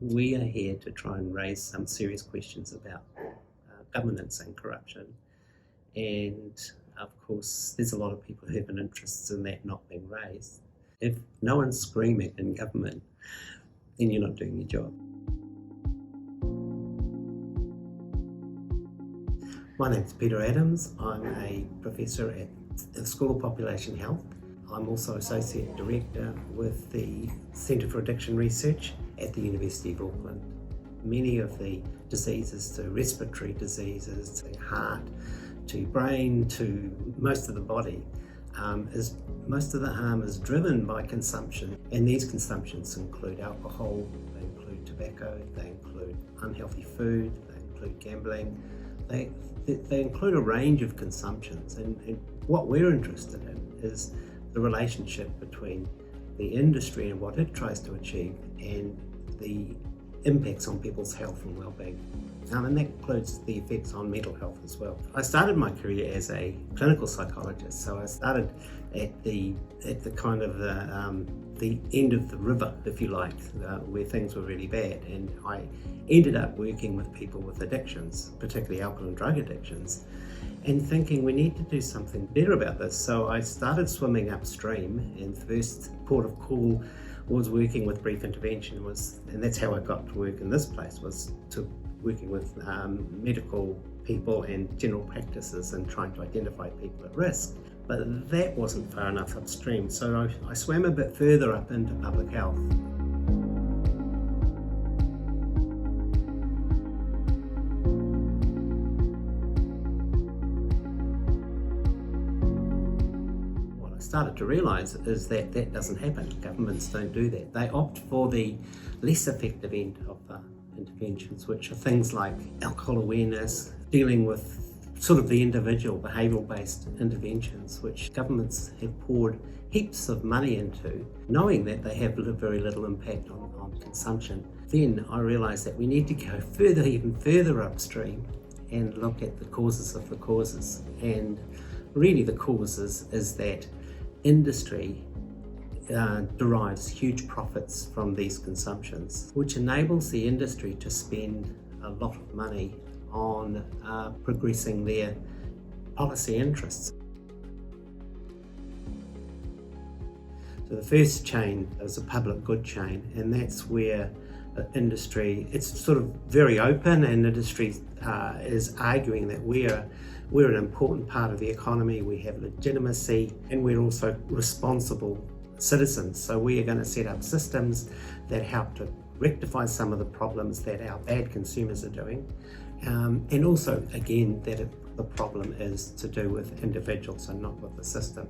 We are here to try and raise some serious questions about governance and corruption. And of course, there's a lot of people who have an interest in that not being raised. If no one's screaming in government, then you're not doing your job. My name's Peter Adams. I'm a professor at the School of Population Health. I'm also Associate Director with the Centre for Addiction Research at the University of Auckland. Many of the diseases, to respiratory diseases, to heart, to brain, to most of the body, most of the harm is driven by consumption. And these consumptions include alcohol, they include tobacco, they include unhealthy food, they include gambling, they include a range of consumptions. And what we're interested in is the relationship between the industry and what it tries to achieve and the impacts on people's health and well-being. And that includes the effects on mental health as well. I started my career as a clinical psychologist, so I started at the kind of the end of the river, if you like, where things were really bad, and I ended up working with people with addictions, particularly alcohol and drug addictions, and thinking we need to do something better about this. So I started swimming upstream, and the first port of call was working with brief intervention, and that's how I got to work in this place, was to working with medical people and general practices and trying to identify people at risk. But that wasn't far enough upstream, so I swam a bit further up into public health. Started to realise is that that doesn't happen. Governments don't do that. They opt for the less effective end of interventions, which are things like alcohol awareness, dealing with sort of the individual behavioural-based interventions, which governments have poured heaps of money into, knowing that they have very little impact on consumption. Then I realised that we need to go further, even further upstream, and look at the causes of the causes. And really the causes is that industry derives huge profits from these consumptions, which enables the industry to spend a lot of money on progressing their policy interests. So the first chain is a public good chain, and that's where industry, it's sort of very open, and industry is arguing that we're an important part of the economy, we have legitimacy, and we're also responsible citizens. So we are going to set up systems that help to rectify some of the problems that our bad consumers are doing. And also, again, that the problem is to do with individuals and not with the system.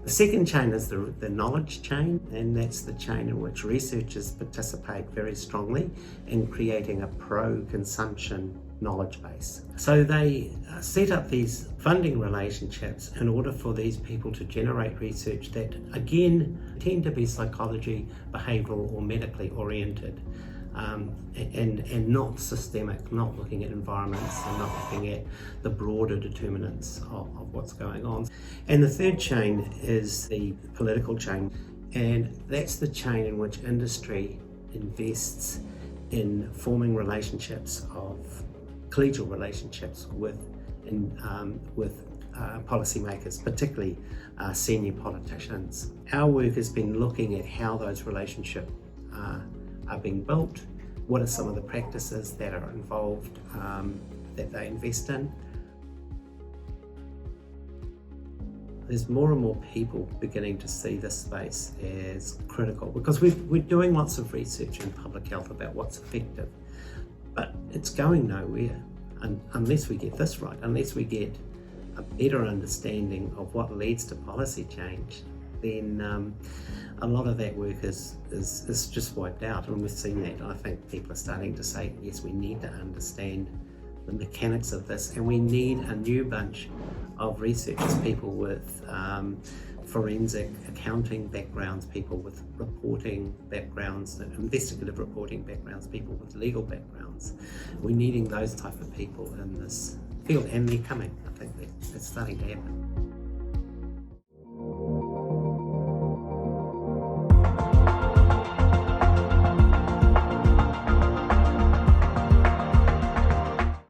The second chain is the knowledge chain, and that's the chain in which researchers participate very strongly in creating a pro-consumption knowledge base. So they set up these funding relationships in order for these people to generate research that, again, tend to be psychology, behavioural or medically oriented, and not systemic, not looking at environments and not looking at the broader determinants of what's going on. And the third chain is the political chain, and that's the chain in which industry invests in forming relationships of collegial relationships with policymakers, particularly senior politicians. Our work has been looking at how those relationships are being built, what are some of the practices that are involved that they invest in. There's more and more people beginning to see this space as critical, because we're doing lots of research in public health about what's effective, but it's going nowhere unless we get this right, unless we get a better understanding of what leads to policy change. Then a lot of that work is just wiped out, and we've seen that. I think people are starting to say, yes, we need to understand the mechanics of this, and we need a new bunch of researchers, people with forensic accounting backgrounds, people with reporting backgrounds, investigative reporting backgrounds, people with legal backgrounds. We're needing those type of people in this field, and they're coming. I think it's starting to happen.